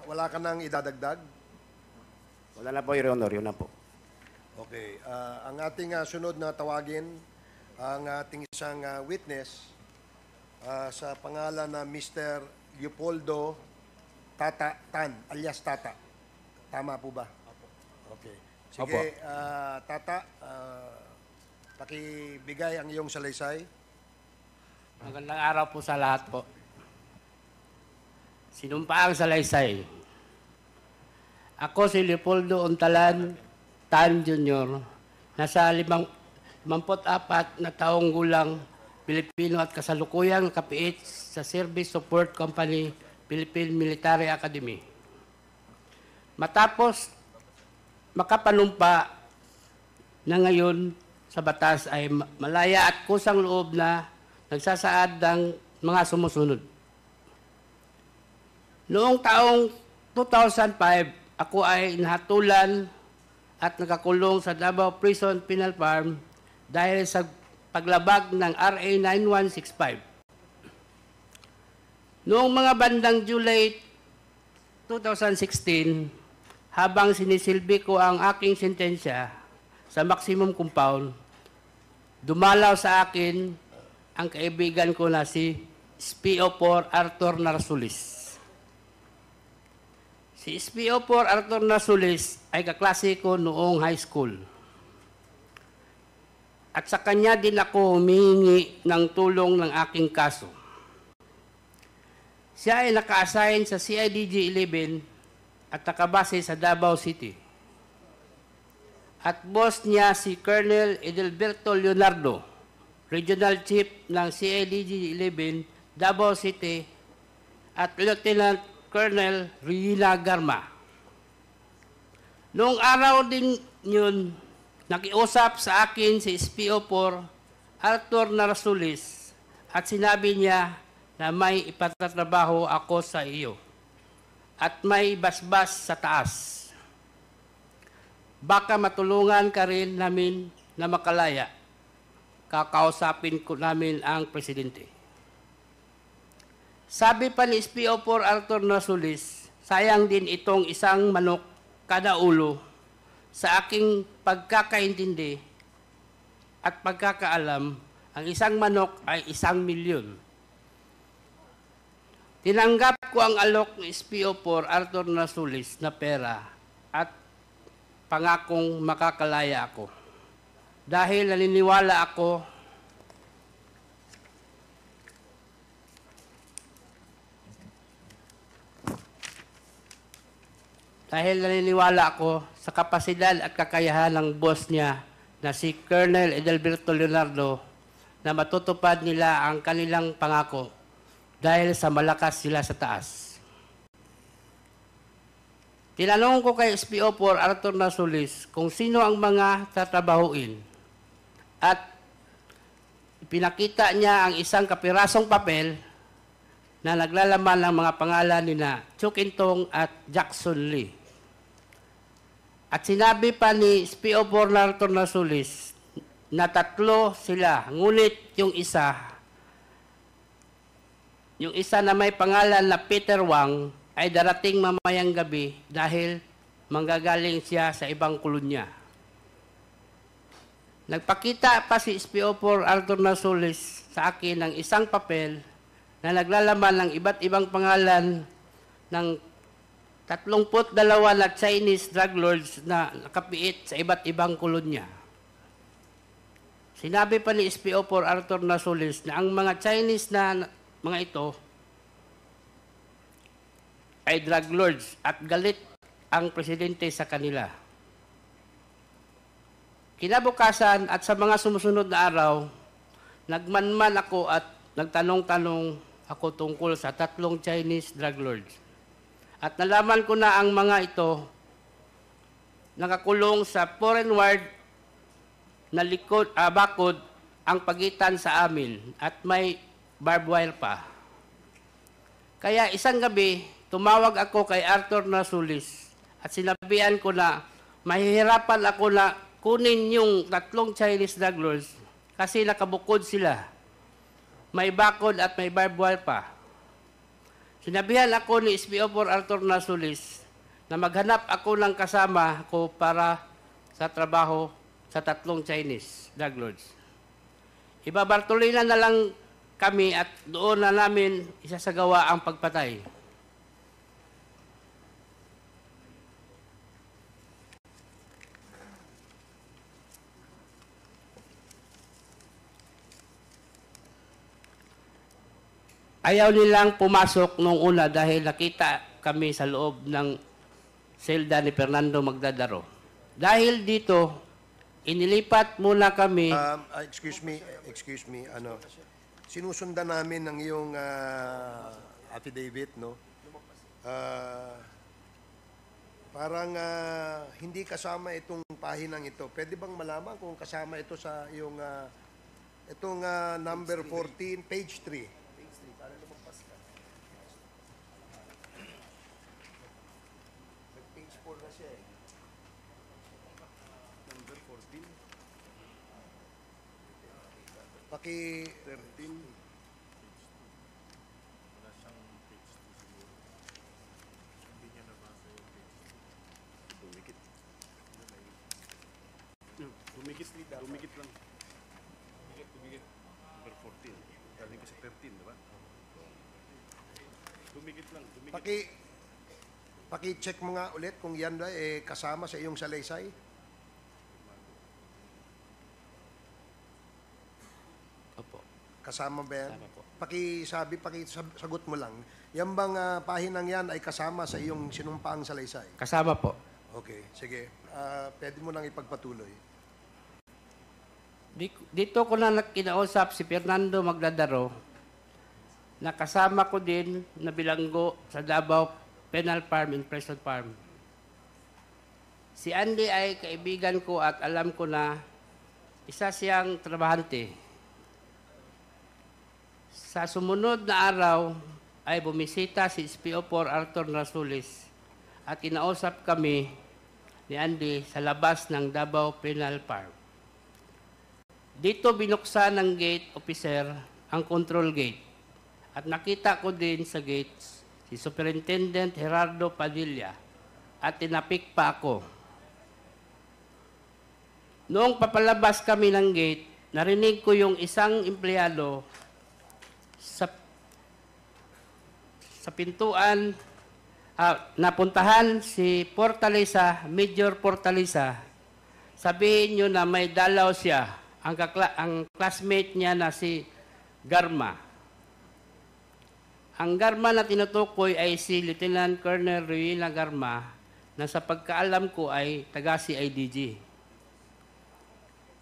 Wala ka nang idadagdag? Wala na po, Your Honor. Yun na po. Okay. Ang ating sunod na tawagin, ang ating isang witness sa pangalan na Mr. Leopoldo Tata Tan, alias Tata. Tama po ba? Okay. Sige, Tata, pakibigay ang iyong salaysay. Magandang araw po sa lahat po. Sinumpaang salaysay. Ako si Leopoldo Untalan Tan Jr. Nasa 54 na taong gulang, Pilipino at kasalukuyang kapiit sa Service Support Company, Philippine Military Academy. Matapos makapanumpa na ngayon sa batas ay malaya at kusang loob na nagsasaad ng mga sumusunod. Noong taong 2005, ako ay nahatulan at nakakulong sa Davao Prison Penal Farm dahil sa paglabag ng RA 9165. Noong mga bandang July 2016, habang sinisilbi ko ang aking sentensya sa maximum compound, dumalaw sa akin ang kaibigan ko na si SPO4 Arthur Narsulis. Si SPO4 Arthur Narsulis ay kaklase ko noong high school. At sa kanya din ako humihingi ng tulong ng aking kaso. Siya ay naka-assign sa CIDG 11 at nakabase sa Davao City. At boss niya si Colonel Edelberto Leonardo, Regional Chief ng CIDG 11, Davao City, at Lieutenant Colonel Rina Garma. Noong araw din yun, nakiusap sa akin si SPO4 Arthur Narsulis at sinabi niya na may ipatatrabaho ako sa iyo at may basbas sa taas. Baka matulungan ka rin namin na makalaya. Kakausapin ko namin ang presidente. Sabi pa ni SPO4 Arthur Narsulis, sayang din itong isang manok kada ulo. Sa aking pagkakaintindi at pagkakaalam, ang isang manok ay 1,000,000. Tinanggap ko ang alok ni SPO4 Arthur Narsulis na pera at pangakong makakalaya ako. Dahil naniniwala ako sa kapasidad at kakayahan ng boss niya na si Colonel Edelberto Leonardo na matutupad nila ang kanilang pangako dahil sa malakas sila sa taas. Tinanong ko kay SPO4 Arthur Narsulis kung sino ang mga tatrabahuin at pinakita niya ang isang kapirasong papel na naglalaman ng mga pangalan ni na Chukintong at Jackson Lee. At sinabi pa ni SPO4 Arthur Narsulis na 3 sila, ngunit yung isa na may pangalan na Peter Wang ay darating mamayang gabi dahil manggagaling siya sa ibang kolonya. Nagpakita pa si SPO4 Arthur Narsulis sa akin ng isang papel na naglalaman ng iba't ibang pangalan ng 32 na Chinese drug lords na nakapiit sa iba't ibang kolonya. Sinabi pa ni SPO4 Arthur Narsulis na ang mga Chinese na mga ito ay drug lords at galit ang presidente sa kanila. Kinabukasan at sa mga sumusunod na araw, nagmanman ako at nagtanong-tanong ako tungkol sa 3 Chinese drug lords. At nalaman ko na ang mga ito nakakulong sa foreign ward na bakod ang pagitan sa amin at may barbed wire pa. Kaya isang gabi, tumawag ako kay Arthur Narsulis at sinabihan ko na mahihirapan ako na kunin yung 3 Chinese drug lords kasi nakabukod sila. may bakod at may barbed wire pa. Sinabihan ako ni SPO4 Arthur Nasulis na maghanap ako ng kasama ko para sa trabaho sa 3 Chinese drug lords. Ibabartolina na lang kami at doon na namin isasagawa ang pagpatay. Ayaw nilang pumasok nung una dahil nakita kami sa loob ng selda ni Fernando Magdadaro. Dahil dito, inilipat muna kami. Excuse me, sinusundan namin ng iyong affidavit, no? Parang hindi kasama itong pahinang ito. Pwede bang malaman kung kasama ito sa iyong itong number 14, page 3? Paki 13. Dumikit lang. Dumikit. Number 14. Galing kasi 13, di ba? Dumikit lang. Paki-check mo nga ulit kung yan ba kasama sa iyong salaysay. Opo. Kasama ba yan? Kasama po. Pakisagot mo lang. Yan bang pahinang yan ay kasama sa iyong sinumpaang salaysay? Kasama po. Okay, sige. Pwede mo nang ipagpatuloy. Dito ko na kinausap si Fernando Magdadaro na kasama ko din na bilanggo sa Davao Penal Farm and Prison Farm. Si Andy ay kaibigan ko at alam ko na isa siyang trabahante. Sa sumunod na araw ay bumisita si SPO4 Arthur Nasulis at kinausap kami ni Andy sa labas ng Davao Penal Farm. Dito binuksan ng gate officer ang control gate at nakita ko din sa gates si Superintendent Gerardo Padilla at tinapik pa ako. Noong papalabas kami ng gate, narinig ko yung isang empleyado sa pintuan napuntahan si Fortaleza, Major Fortaleza. Sabihin nyo na may dalaw siya, ang classmate niya na si Garma. Ang Garma na tinutukoy ay si Lieutenant Colonel Ruina Garma na sa pagkaalam ko ay taga CIDG.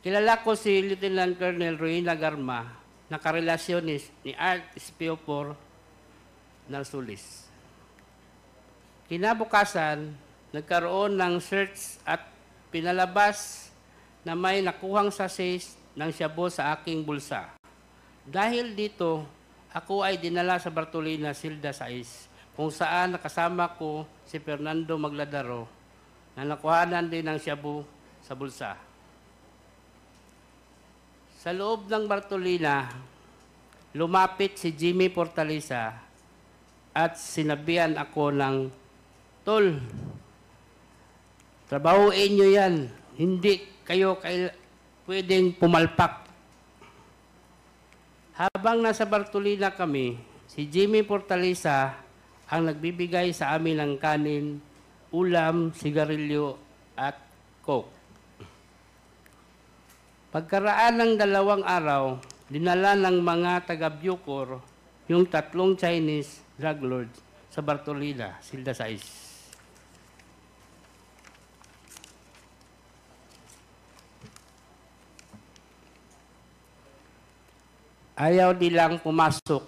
Kilala ko si Lieutenant Colonel Ruina Garma na karelasyon ni Art SPO4 Nasulis. Kinabukasan, nagkaroon ng search at pinalabas na may nakuhang sachets ng shabu sa aking bulsa. Dahil dito, ako ay dinala sa Bartolina, Silda 6, kung saan nakasama ko si Fernando Magdadaro na nakuhanan din ng shabu sa bulsa. Sa loob ng Bartolina, lumapit si Jimmy Fortaleza at sinabihan ako ng, "Tol, trabahuin nyo yan. Hindi kayo pwedeng pumalpak." Habang nasa Bartolina kami, si Jimmy Fortaleza ang nagbibigay sa amin ng kanin, ulam, sigarilyo at coke. Pagkaraan ng 2 araw, dinala ng mga taga-Bucor yung 3 Chinese drug lords sa Bartolina, Silda 6. Ayaw nilang pumasok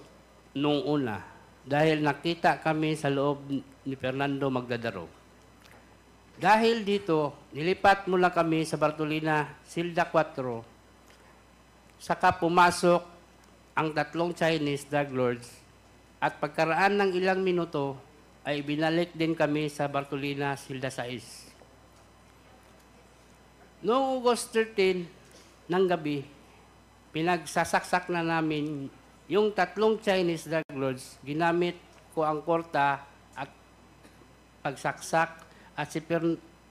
nung una dahil nakita kami sa loob ni Fernando Magdadaro. Dahil dito, nilipat mula kami sa Bartolina, Silda 4, saka pumasok ang 3 Chinese drug lords at pagkaraan ng ilang minuto ay binalik din kami sa Bartolina, Silda 6. Noong August 13 ng gabi, pinagsasaksak na namin yung tatlong Chinese drug lords, ginamit ko ang korta at pagsaksak at si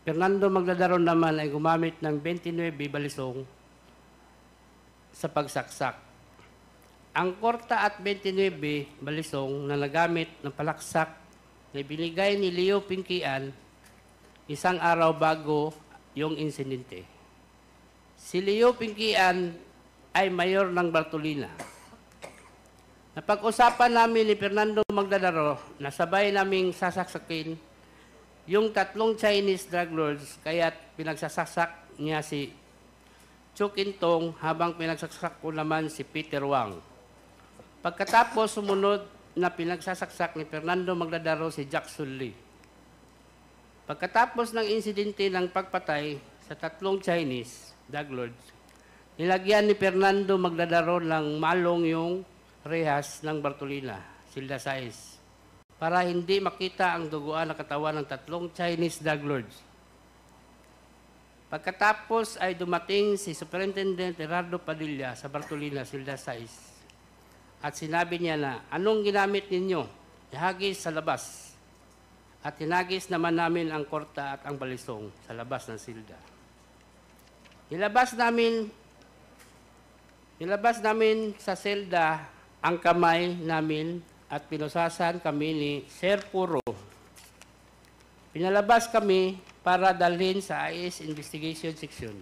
Fernando Magdadaron naman ay gumamit ng 29 balisong sa pagsaksak. Ang korta at 29 balisong na nagamit ng palaksak na binigay ni Leo Pinkian isang araw bago yung insidente. Si Leo Pinkian ay mayor ng Bartolina. Napag-usapan namin ni Fernando Magdadaro na sabay naming sasaksakin yung tatlong Chinese drug lords kaya't pinagsasaksak niya si Chu Kintong habang pinagsaksak ko naman si Peter Wang. Pagkatapos sumunod na pinagsasaksak ni Fernando Magdadaro si Jackson Lee. Pagkatapos ng insidente ng pagpatay sa tatlong Chinese drug lords, nilagyan ni Fernando Magdadaro ng malong yung rehas ng Bartolina, Silda Sais, para hindi makita ang duguan na katawan ng tatlong Chinese drug lords. Pagkatapos ay dumating si Superintendent Gerardo Padilla sa Bartolina, Silda Sais, at sinabi niya na, anong ginamit ninyo? Ihagis sa labas. At hinagis naman namin ang korta at ang balisong sa labas ng silda. Nilabas namin sa selda ang kamay namin at pinusasan kami ni Sir Puro. Pinalabas kami para dalhin sa IS Investigation Section.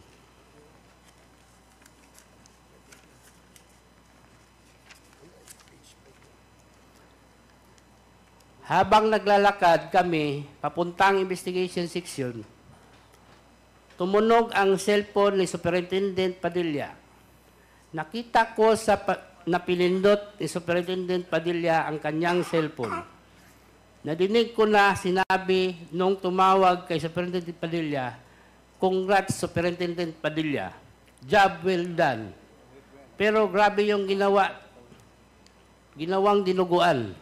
Habang naglalakad kami papuntang Investigation Section, tumunog ang cellphone ni Superintendent Padilla. Nakita ko na pinindot ni Superintendent Padilla ang kanyang cellphone. Nadinig ko na sinabi nung tumawag kay Superintendent Padilla, "Congrats, Superintendent Padilla. Job well done." Pero grabe yung ginawang dinuguan.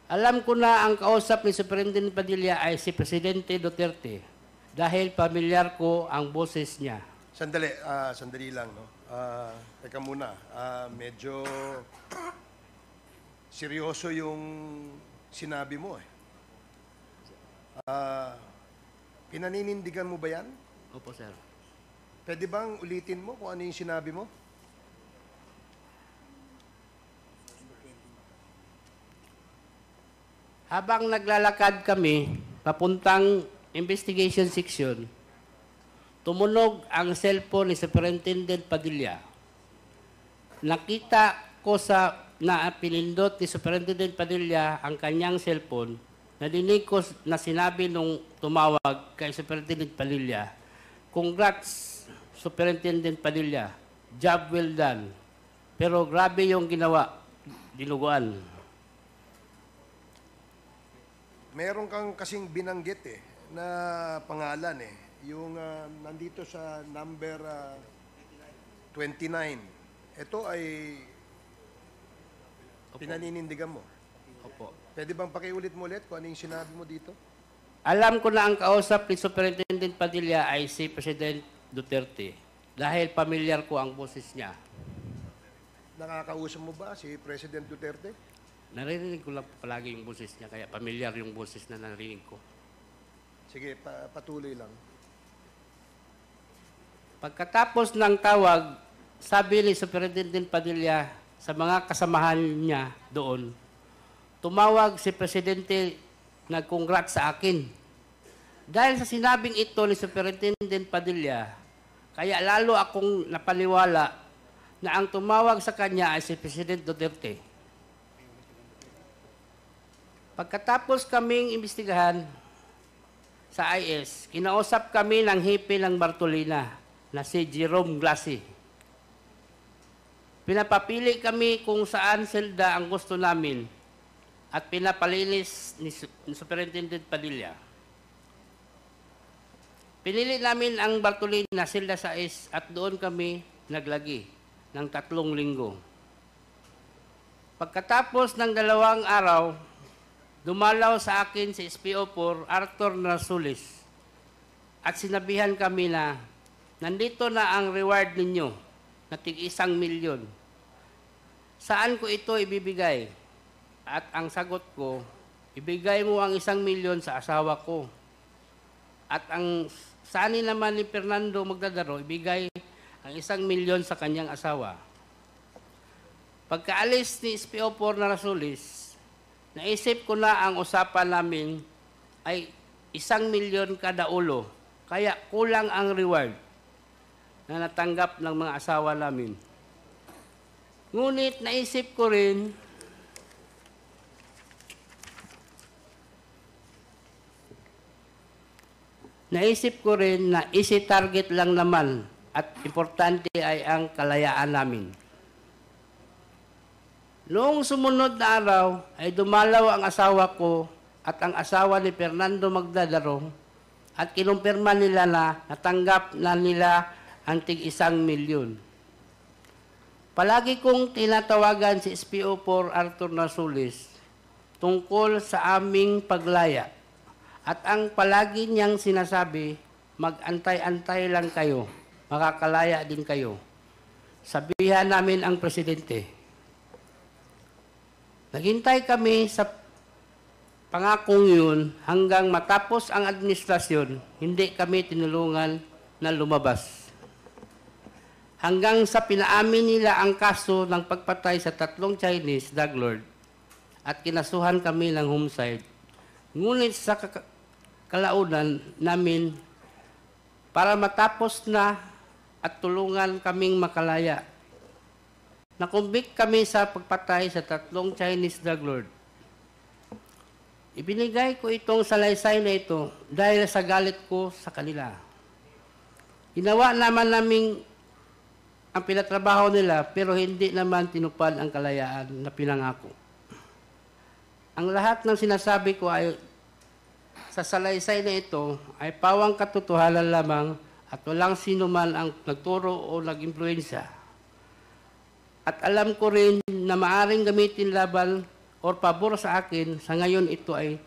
Alam ko na ang kausap ni Superintendent Padilla ay si Presidente Duterte dahil pamilyar ko ang boses niya. Sandali lang, no? Teka muna, medyo seryoso yung sinabi mo eh. Pinaninindigan mo ba yan? Opo, sir. Pwede bang ulitin mo kung ano yung sinabi mo? Habang naglalakad kami papuntang Investigation Section, tumunog ang cellphone ni Superintendent Padilla. Nakita ko na pinindot ni Superintendent Padilla ang kanyang cellphone. Nadinig ko na sinabi nung tumawag kay Superintendent Padilla, "Congrats, Superintendent Padilla. Job well done." Pero grabe yung dinuguan. Meron kang kasing binanggit eh, na pangalan eh. Yung nandito sa number 29. Ito ay pinaninindigan mo. Opo. Pwede bang pakiulit mo ulit kung ano yung sinabi mo dito? Alam ko na ang kausap ni Superintendent Padilla ay si President Duterte dahil pamilyar ko ang boses niya. Nakakausap mo ba si President Duterte? Naririnig ko lang palagi yung boses niya, kaya pamilyar yung boses na narinig ko. Sige, patuloy lang. Pagkatapos ng tawag, sabi ni Superintendent Padilla sa mga kasamahan niya doon, tumawag si Presidente nag-congrats sa akin. Dahil sa sinabing ito ni Superintendent Padilla, kaya lalo akong napaniwala na ang tumawag sa kanya ay si President Duterte. Pagkatapos kaming imbestigahan sa IS, kinausap kami ng hipe ng Bartolina na si Jerome Glassi. Pinapapili kami kung saan selda ang gusto namin at pinapalinis ni Superintendent Padilla. Pinili namin ang Bartolina, Silda Sais at doon kami naglagi ng 3 linggo. Pagkatapos ng 2 araw, dumalaw sa akin si SPO4 Arthur Narsulis at sinabihan kami na nandito na ang reward ninyo na tig 1 milyon. saan ko ito ibibigay? At ang sagot ko, ibigay mo ang 1 milyon sa asawa ko. At ang sani naman ni Fernando Magdadaro, ibigay ang 1 milyon sa kanyang asawa. Pagkaalis ni SPO4 Narasulis, naisip ko na ang usapan namin ay 1 milyon kada ulo. Kaya kulang ang reward na natanggap ng mga asawa namin. Ngunit naisip ko rin na isi-target lang naman at importante ay ang kalayaan namin. Noong sumunod na araw ay dumalaw ang asawa ko at ang asawa ni Fernando Magdadaro at kinumpirma nila na natanggap na nila ang tig 1 milyon. Palagi kong tinatawagan si SPO4 Arthur Narsulis tungkol sa aming paglaya. At ang palagi niyang sinasabi, mag-antay-antay lang kayo, makakalaya din kayo. Sabihan namin ang presidente. Naghintay kami sa pangakong yun hanggang matapos ang administrasyon, hindi kami tinulungan na lumabas. Hanggang sa pinaamin nila ang kaso ng pagpatay sa 3 Chinese drug lord at kinasuhan kami ng homicide. Ngunit sa kalaunan namin para matapos na at tulungan kaming makalaya. Nakumbik kami sa pagpatay sa 3 Chinese drug lord. Ibinigay ko itong salaysay na ito dahil sa galit ko sa kanila. Ginawa naman naming ang pinatrabaho nila pero hindi naman tinupad ang kalayaan na pinangako. Ang lahat ng sinasabi ko ay sa salaysay na ito ay pawang katotohanan lamang at walang sino man ang nagturo o nag-impluensya. At alam ko rin na maaring gamitin laban o pabor sa akin, sa ngayon ito ay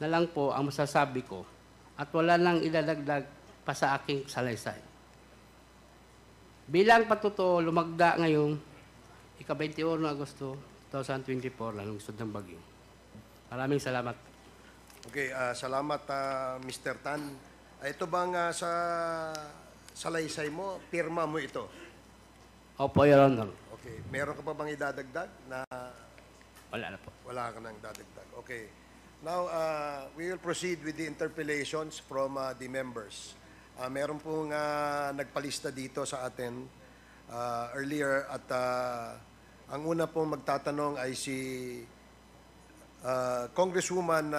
na lang po ang masasabi ko at wala nang idadagdag pa sa aking salaysay. Bilang patuto, lumagda ngayong ika-21 Agosto 2024 lalong sud ng bagyo. Maraming salamat. Okay, salamat Mr. Tan. Ito bang sa salaysay mo, pirma mo ito? Opo, Your Honor. Okay, meron ka pa bang idadagdag na Wala na po. wala ka nang dadagdag? Okay. Now, we will proceed with the interpellations from the members. Meron pong nagpalista dito sa atin earlier at ang una pong magtatanong ay si Congresswoman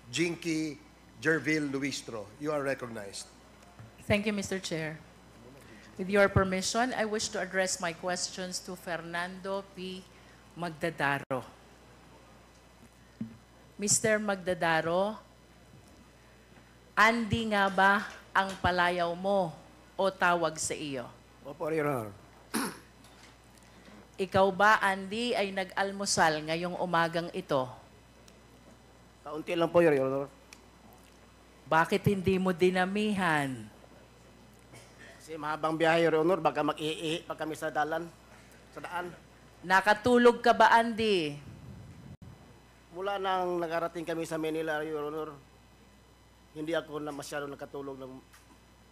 Jinky Jervil Luistro. You are recognized. Thank you, Mr. Chair. With your permission, I wish to address my questions to Fernando P. Magdadaro. Mr. Magdadaro, Andy nga ba ang palayaw mo o tawag sa iyo? Opo, Your Honor. Ikaw ba, Andy, ay nag-almusal ngayong umagang ito? Kaunti lang po, Your Honor. Bakit hindi mo dinamihan? Kasi mahabang biyahe, Your Honor. Baka mag-iihi pa kami sa daan. Nakatulog ka ba, Andy? Mula nang nakarating kami sa Manila, Your Honor, hindi ako na masyado nakatulog ng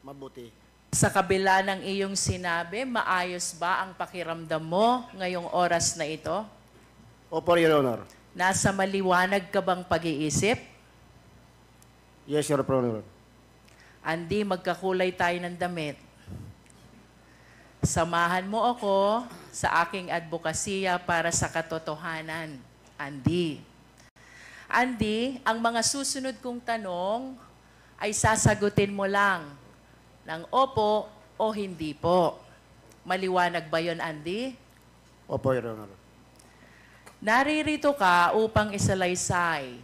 mabuti. Sa kabila ng iyong sinabi, maayos ba ang pakiramdam mo ngayong oras na ito? Opo, Your Honor. Nasa maliwanag ka bang pag-iisip? Yes, Your Honor. Andy, magkakulay tayo ng damit. Samahan mo ako sa aking advokasya para sa katotohanan, Andy. Andy, ang mga susunod kong tanong ay sasagutin mo lang ng opo o hindi po. Maliwanag ba yon, Andy? Opo, Your Honor. Naririto ka upang isalaysay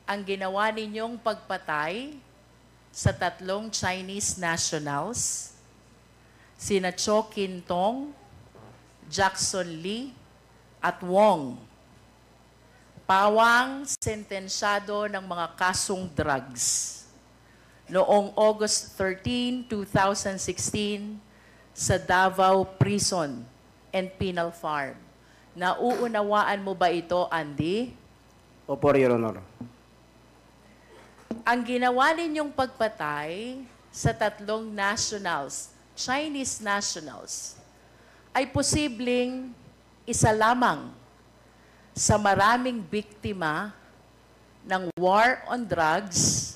ang ginawa ninyong pagpatay sa 3 Chinese nationals, sina Cho Kin Tong, Jackson Lee, at Wong. Pawang sentensyado ng mga kasong drugs noong August 13, 2016 sa Davao Prison and Penal Farm. Nauunawaan mo ba ito, Andy? Opo, Your Honor. Ang ginawa ninyong pagpatay sa 3 nationals, Chinese nationals, ay posibleng isa lamang sa maraming biktima ng war on drugs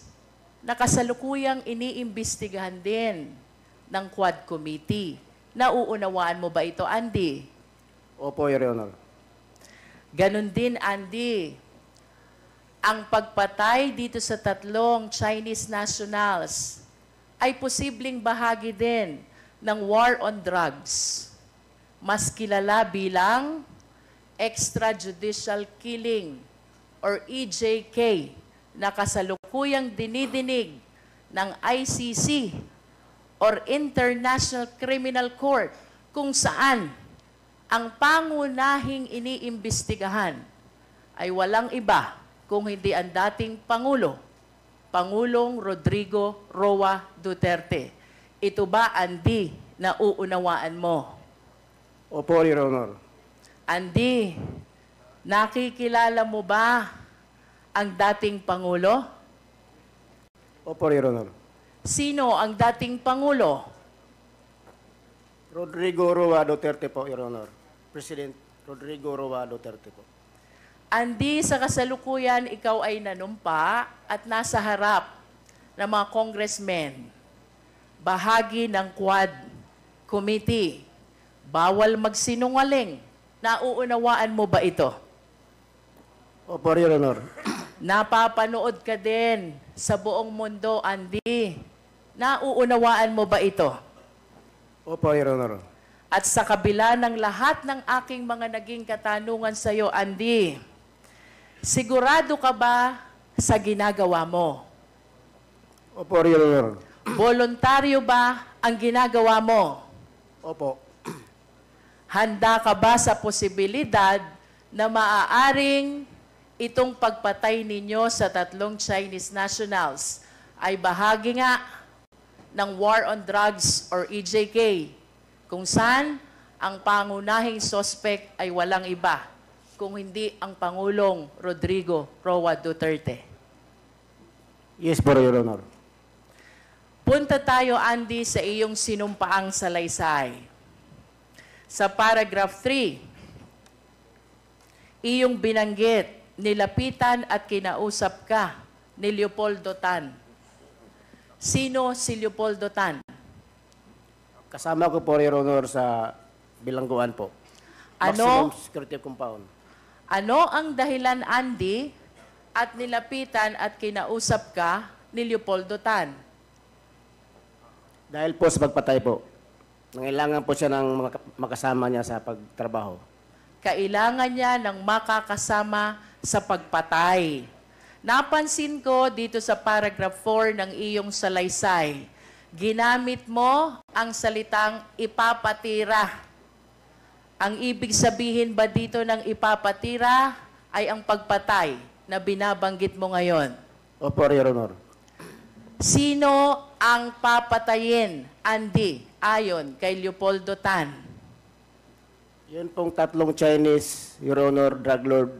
na kasalukuyang iniimbestigahan din ng Quad Committee. Nauunawaan mo ba ito, Andy? Opo, Your Honor. Ganon din, Andy. Ang pagpatay dito sa 3 Chinese nationals ay posibleng bahagi din ng war on drugs. Mas kilala bilang extrajudicial killing or EJK na kasalukuyang dinidinig ng ICC or International Criminal Court kung saan ang pangunahing iniimbestigahan ay walang iba kung hindi ang dating Pangulo, Pangulong Rodrigo Roa Duterte. Ito ba, Andy, na uunawaan mo? Opo, Your Honor. Andy, nakikilala mo ba ang dating Pangulo? Opo, Your Honor. Sino ang dating Pangulo? Rodrigo Roa Duterte po, Your Honor. President Rodrigo Roa Duterte po. Andy, sa kasalukuyan, ikaw ay nanumpa at nasa harap ng mga congressmen. Bahagi ng Quad Committee. Bawal magsinungaling. Nauunawaan mo ba ito? Opo, Your Honor. Napapanood ka din sa buong mundo, Andy. Nauunawaan mo ba ito? Opo, Your Honor. At sa kabila ng lahat ng aking mga naging katanungan sa iyo, Andy, sigurado ka ba sa ginagawa mo? Opo, Your Honor. Voluntaryo ba ang ginagawa mo? Opo. Handa ka ba sa posibilidad na maaaring itong pagpatay ninyo sa 3 Chinese nationals ay bahagi nga ng war on drugs or EJK, kung saan ang pangunahing suspect ay walang iba kung hindi ang Pangulong Rodrigo Roa Duterte? Yes po, Your Honor. Punta tayo, Andy, sa iyong sinumpaang salaysay. Sa paragraph 3, iyong binanggit, nilapitan at kinausap ka ni Leopoldo Tan. Sino si Leopoldo Tan? Kasama ko po, Your Honor, sa bilangguan po. Ano? Maximum security compound. Ano ang dahilan, Andy, at nilapitan at kinausap ka ni Leopoldo Tan? Dahil po sa pagpatay po. Nangailangan po siya ng mga makasama niya sa pagtrabaho. Kailangan niya ng makakasama sa pagpatay. Napansin ko dito sa paragraph 4 ng iyong salaysay, ginamit mo ang salitang ipapatira. Ang ibig sabihin ba dito ng ipapatira ay ang pagpatay na binabanggit mo ngayon? Opo, Your Honor. Sino ang papatayin, Andy, ayon kay Leopoldo Tan? Yun pong 3 Chinese, Your Honor, drug lord,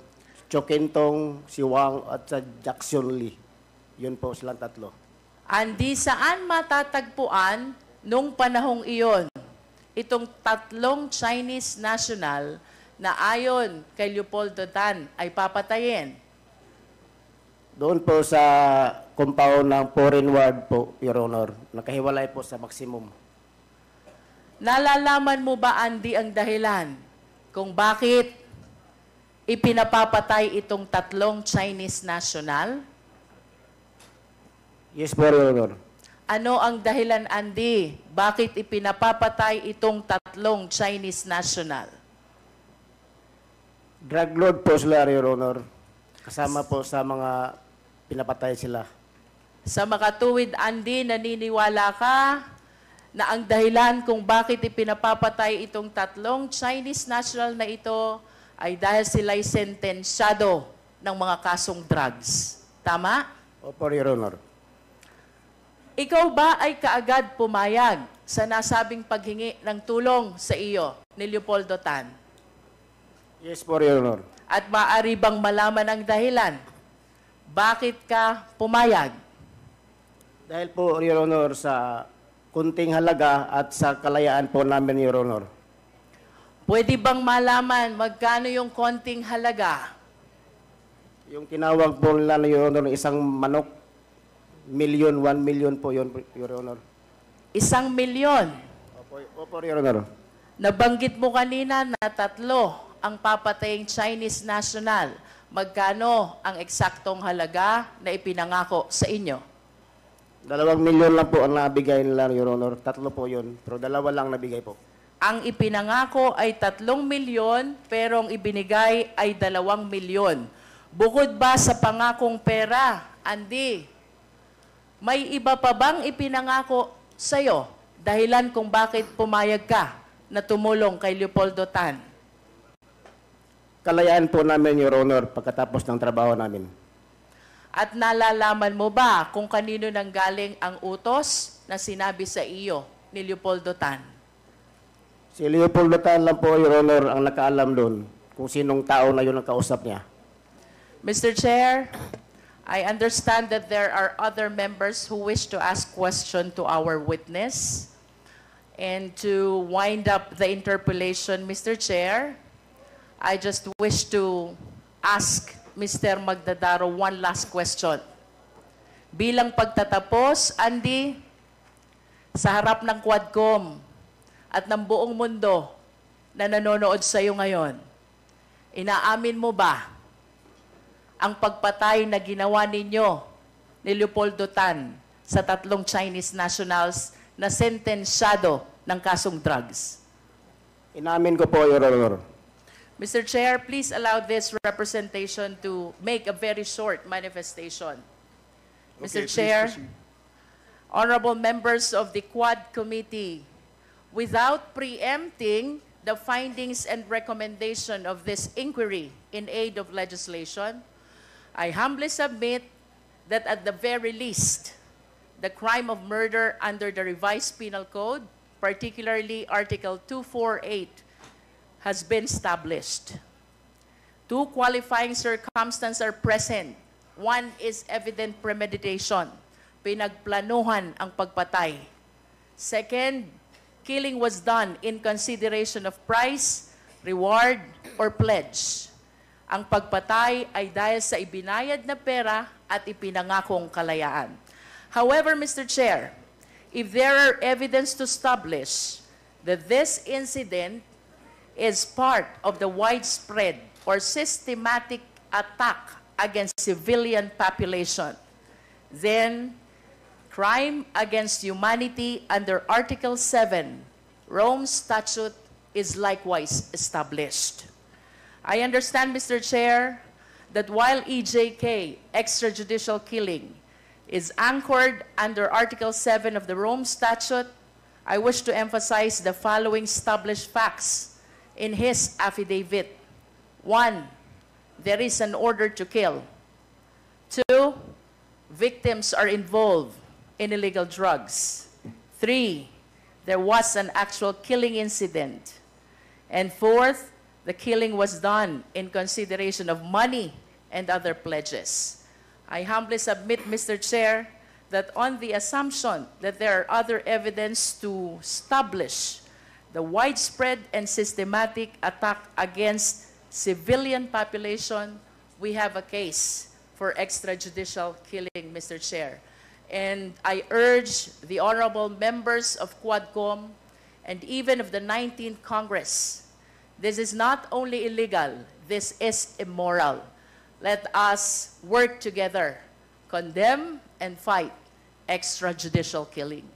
Chokentong, si Wang, at sa Jackson Lee. Yun po silang 3. Andy, saan matatagpuan nung panahong iyon itong 3 Chinese national na ayon kay Leopoldo Tan ay papatayin? Doon po sa compound ng foreign ward po, Your Honor. Nakahiwalay po sa maximum. Nalalaman mo ba, Andy, ang dahilan kung bakit ipinapapatay itong 3 Chinese national? Yes po, Your Honor. Ano ang dahilan, Andy? Bakit ipinapapatay itong 3 Chinese national? Drug lord po sila, Your Honor. Kasama po sa mga pinapatay sila. Sa makatuwid, Andy, naniniwala ka na ang dahilan kung bakit ipinapapatay itong 3 Chinese national na ito ay dahil sila'y sentensyado ng mga kasong drugs. Tama? Opo, Your Honor. Ikaw ba ay kaagad pumayag sa nasabing paghingi ng tulong sa iyo ni Leopoldo Tan? Yes po, Your Honor. At maaari bang malaman ang dahilan? Bakit ka pumayag? Dahil po, Your Honor, sa kunting halaga at sa kalayaan po namin, Your Honor. Pwede bang malaman magkano yung konting halaga? Yung tinawag po nila, Your Honor, isang manok, 1 million po yun, Your Honor. 1 milyon. Opo, Your Honor. Nabanggit mo kanina na 3 ang papataying Chinese national. Magkano ang eksaktong halaga na ipinangako sa inyo? 2 milyon lang po ang nabigay nila, Your Honor. 3 po yun, pero 2 lang nabigay po. Ang ipinangako ay 3 milyon, pero ang ibinigay ay 2 milyon. Bukod ba sa pangakong pera, Andy, may iba pa bang ipinangako sa'yo? Dahilan kung bakit pumayag ka na tumulong kay Leopoldo Tan? Kalayaan po namin, Your Honor, pagkatapos ng trabaho namin. At nalalaman mo ba kung kanino nanggaling ang utos na sinabi sa iyo ni Leopoldo Tan? Si Leopoldo Tan lang po, Your Honor, ang nakaalam doon kung sinong tao na yun ang kausap niya. Mr. Chair, I understand that there are other members who wish to ask question to our witness. And to wind up the interpellation, Mr. Chair, I just wish to ask Mr. Magdadaro one last question. Bilang pagtatapos, Andy, sa harap ng Quadcom at ng buong mundo na nanonood sa iyo ngayon, inaamin mo ba ang pagpatay na ginawa ninyo ni Leopoldo Tan sa 3 Chinese nationals na sentensyado ng kasong drugs? Inamin ko po, Your Honor. Mr. Chair, please allow this representation to make a very short manifestation. Mr. Okay, please Chair, proceed. honorable members of the Quad Committee, without preempting the findings and recommendation of this inquiry in aid of legislation, I humbly submit that at the very least, the crime of murder under the revised penal code, particularly Article 248, has been established. 2 qualifying circumstances are present. One is evident premeditation. Pinagplanuhan ang pagpatay. Second, killing was done in consideration of price, reward, or pledge. Ang pagpatay ay dahil sa ibinayad na pera at ipinangakong kalayaan. However, Mr. Chair, if there are evidence to establish that this incident is part of the widespread or systematic attack against civilian population, then crime against humanity under Article 7, Rome Statute, is likewise established. I understand, Mr. Chair, that while EJK, extrajudicial killing, is anchored under Article 7 of the Rome Statute, I wish to emphasize the following established facts in his affidavit. 1, there is an order to kill. 2, victims are involved in illegal drugs. 3, there was an actual killing incident. And 4th, the killing was done in consideration of money and other pledges. I humbly submit, Mr. Chair, that on the assumption that there are other evidence to establish the widespread and systematic attack against civilian population, we have a case for extrajudicial killing, Mr. Chair. And I urge the honorable members of Quadcom and even of the 19th Congress, this is not only illegal, this is immoral. Let us work together, condemn and fight extrajudicial killing.